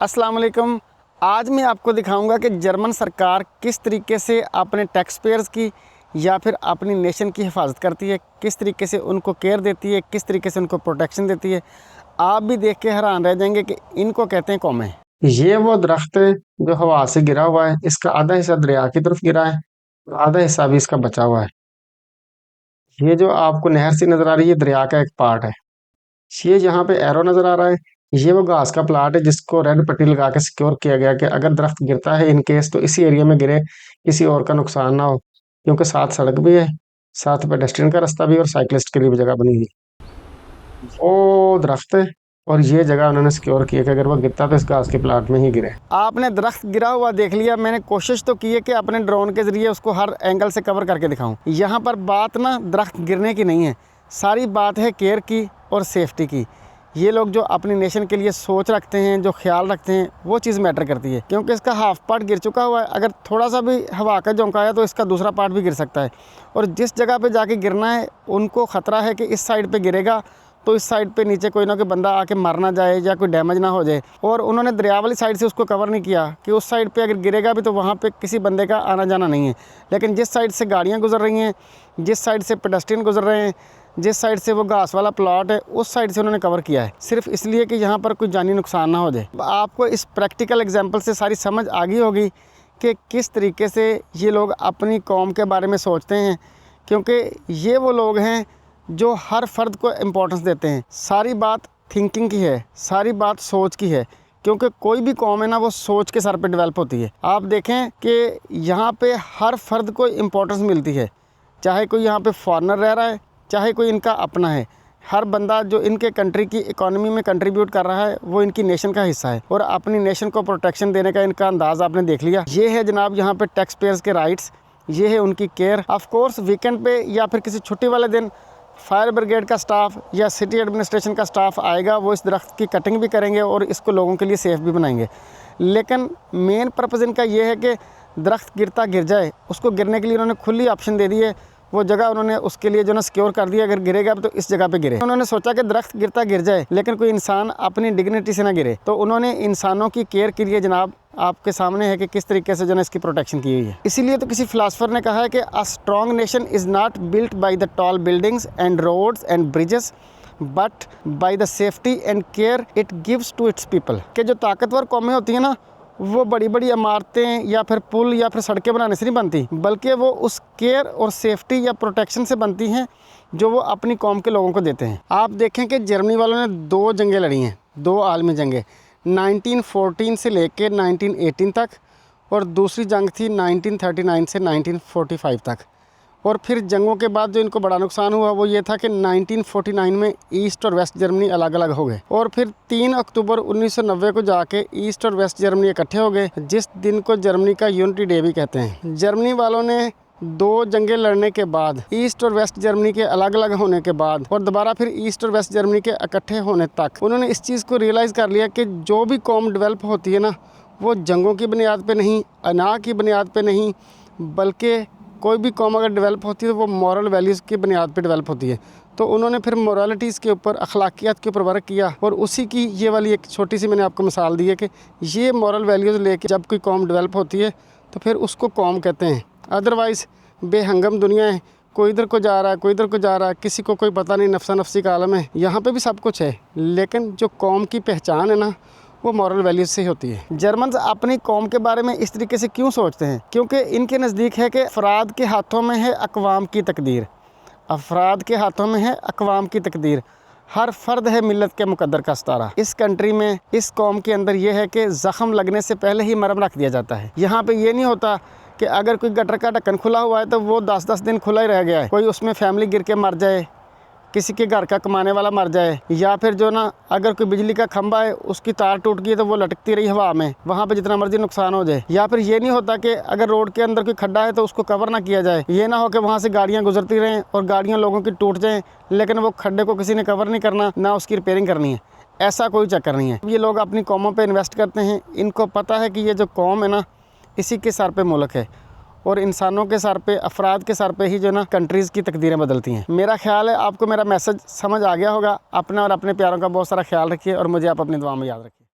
अस्सलाम वालेकुम। आज मैं आपको दिखाऊंगा कि जर्मन सरकार किस तरीके से अपने टैक्स पेयर्स की या फिर अपनी नेशन की हिफाजत करती है, किस तरीके से उनको केयर देती है, किस तरीके से उनको प्रोटेक्शन देती है। आप भी देख के हैरान रह जाएंगे कि इनको कहते हैं कौमें। ये वो दरख्त है जो हवा से गिरा हुआ है। इसका आधा हिस्सा दरिया की तरफ गिरा है, आधा हिस्सा भी इसका बचा हुआ है। ये जो आपको नहर से नज़र आ रही है, दरिया का एक पार्ट है। ये यहाँ पे एरो नज़र आ रहा है, ये वो घास का प्लाट है जिसको रेड पट्टी लगा के सिक्योर किया गया कि अगर दरख्त गिरता है इन केस तो इसी एरिया में गिरे, किसी और का नुकसान ना हो, क्योंकि साथ सड़क भी है, साथ पेडेस्ट्रियन का रास्ता भी और साइकिलिस्ट के लिए भी जगह बनी हुई। वो दरख्त है और ये जगह उन्होंने सिक्योर की है कि अगर वो गिरता तो इस घास के प्लाट में ही गिरे। आपने दरख्त गिरा हुआ देख लिया। मैंने कोशिश तो की है कि अपने ड्रोन के ज़रिए उसको हर एंगल से कवर करके दिखाऊं। यहाँ पर बात ना दरख्त गिरने की नहीं है, सारी बात है केयर की और सेफ्टी की। ये लोग जो अपनी नेशन के लिए सोच रखते हैं, जो ख्याल रखते हैं, वो चीज़ मैटर करती है। क्योंकि इसका हाफ पार्ट गिर चुका हुआ है, अगर थोड़ा सा भी हवा का झोंका आया तो इसका दूसरा पार्ट भी गिर सकता है। और जिस जगह पे जाके गिरना है उनको ख़तरा है कि इस साइड पे गिरेगा तो इस साइड पे नीचे कोई ना कोई बंदा आके मर ना जाए या कोई डैमेज ना हो जाए। और उन्होंने दरिया वाली साइड से उसको कवर नहीं किया कि उस साइड पे अगर गिरेगा भी तो वहाँ पे किसी बंदे का आना जाना नहीं है। लेकिन जिस साइड से गाड़ियाँ गुजर रही हैं, जिस साइड से पेडेस्ट्रियन गुजर रहे हैं, जिस साइड से वो घास वाला प्लॉट है, उस साइड से उन्होंने कवर किया है, सिर्फ इसलिए कि यहाँ पर कोई जानी नुकसान ना हो जाए। आपको इस प्रैक्टिकल एग्जांपल से सारी समझ आ गई होगी कि किस तरीके से ये लोग अपनी कौम के बारे में सोचते हैं। क्योंकि ये वो लोग हैं जो हर फ़र्द को इम्पोर्टेंस देते हैं। सारी बात थिंकिंग की है, सारी बात सोच की है। क्योंकि कोई भी कौम है ना, वो सोच के सर पे डेवलप होती है। आप देखें कि यहाँ पे हर फ़र्द को इम्पोर्टेंस मिलती है, चाहे कोई यहाँ पे फॉरेनर रह रहा है, चाहे कोई इनका अपना है। हर बंदा जो इनके कंट्री की इकोनॉमी में कंट्रीब्यूट कर रहा है वो इनकी नेशन का हिस्सा है। और अपनी नेशन को प्रोटेक्शन देने का इनका अंदाज़ आपने देख लिया। ये है जनाब यहाँ पे टैक्स पेयर्स के राइट्स, ये है उनकी केयर। ऑफ कोर्स वीकेंड पे या फिर किसी छुट्टी वाले दिन फायर ब्रिगेड का स्टाफ या सिटी एडमिनिस्ट्रेशन का स्टाफ आएगा, वो इस दरख्त की कटिंग भी करेंगे और इसको लोगों के लिए सेफ़ भी बनाएंगे। लेकिन मेन पर्पज़ इनका ये है कि दरख्त गिरता गिर जाए, उसको गिरने के लिए उन्होंने खुली ऑप्शन दे दी है। वो जगह उन्होंने उसके लिए जो ना सिक्योर कर दिया, अगर गिरेगा तो इस जगह पे गिरे। उन्होंने सोचा कि दरख्त गिरता गिर जाए लेकिन कोई इंसान अपनी डिग्निटी से ना गिरे, तो उन्होंने इंसानों की केयर के लिए जनाब आपके सामने है कि किस तरीके से जो ना इसकी प्रोटेक्शन की हुई है। इसीलिए तो किसी फिलासफर ने कहा है कि a strong nation is not built by the tall buildings and roads and bridges but by the safety and care it gives to its people. कि जो ताकतवर कौमें होती हैं ना, वो बड़ी बड़ी इमारतें या फिर पुल या फिर सड़कें बनाने से नहीं बनती, बल्कि वो उस केयर और सेफ्टी या प्रोटेक्शन से बनती हैं जो वो अपनी कौम के लोगों को देते हैं। आप देखें कि जर्मनी वालों ने 2 जंगें लड़ी हैं, 2 आलमी जंगें, 1914 से लेके 1918 तक, और दूसरी जंग थी 1939 से 1945 तक। और फिर जंगों के बाद जो इनको बड़ा नुकसान हुआ वो ये था कि 1949 में ईस्ट और वेस्ट जर्मनी अलग अलग हो गए। और फिर 3 अक्टूबर 1990 को जाके ईस्ट और वेस्ट जर्मनी इकट्ठे हो गए, जिस दिन को जर्मनी का यूनिटी डे भी कहते हैं। जर्मनी वालों ने 2 जंगें लड़ने के बाद, ईस्ट और वेस्ट जर्मनी के अलग अलग होने के बाद और दोबारा फिर ईस्ट और वेस्ट जर्मनी के इकट्ठे होने तक, उन्होंने इस चीज़ को रियलाइज़ कर लिया कि जो भी कौम डेवलप होती है ना, वो जंगों की बुनियाद पे नहीं, अना की बुनियाद पे नहीं, बल्कि कोई भी कौम अगर डेवलप होती है तो वो मॉरल वैल्यूज़ की बुनियाद पे डेवलप होती है। तो उन्होंने फिर मोरालिटीज़ के ऊपर, अखलाकियात के ऊपर वर्क किया। और उसी की ये वाली एक छोटी सी मैंने आपको मिसाल दी है कि ये मॉरल वैल्यूज़ लेके जब कोई कौम डेवलप होती है तो फिर उसको कौम कहते हैं। अदरवाइज़ बेहंगम दुनिया है, कोई इधर को जा रहा है, कोई इधर को जा रहा है, किसी को कोई पता नहीं, नफसा नफसी का आलम है। यहाँ पे भी सब कुछ है, लेकिन जो कौम की पहचान है ना, वो मॉरल वैल्यूज से होती है। जर्मन्स अपनी कौम के बारे में इस तरीके से क्यों सोचते हैं? क्योंकि इनके नज़दीक है कि अफराद के हाथों में है अक़वाम की तकदीर, अफराद के हाथों में है अक़वाम की तकदीर। हर फ़र्द है मिल्लत के मुकद्दर का सितारा। इस कंट्री में, इस कौम के अंदर ये है कि ज़ख़म लगने से पहले ही मरहम रख दिया जाता है। यहाँ पे ये नहीं होता कि अगर कोई गटर का ढक्कन खुला हुआ है तो वो 10-10 दिन खुला ही रह गया है, कोई उसमें फैमिली गिर के मर जाए, किसी के घर का कमाने वाला मर जाए, या फिर जो ना अगर कोई बिजली का खंभा है उसकी तार टूट गई तो वो लटकती रही हवा में, वहाँ पे जितना मर्जी नुकसान हो जाए। या फिर ये नहीं होता कि अगर रोड के अंदर कोई खड्डा है तो उसको कवर ना किया जाए, ये ना हो कि वहाँ से गाड़ियाँ गुजरती रहें और गाड़ियाँ लोगों की टूट जाएँ, लेकिन वो खड्डे को किसी ने कवर नहीं करना, ना उसकी रिपेयरिंग करनी है। ऐसा कोई चक्कर नहीं है। ये लोग अपनी कौमों पर इन्वेस्ट करते हैं। इनको पता है कि ये जो कौम है ना, इसी के सर पे मुल्क है और इंसानों के सर पे, अफराद के सर पे ही जो ना कंट्रीज़ की तकदीरें बदलती हैं। मेरा ख्याल है आपको मेरा मैसेज समझ आ गया होगा। अपना और अपने प्यारों का बहुत सारा ख्याल रखिए और मुझे आप अपनी दुआ में याद रखिए।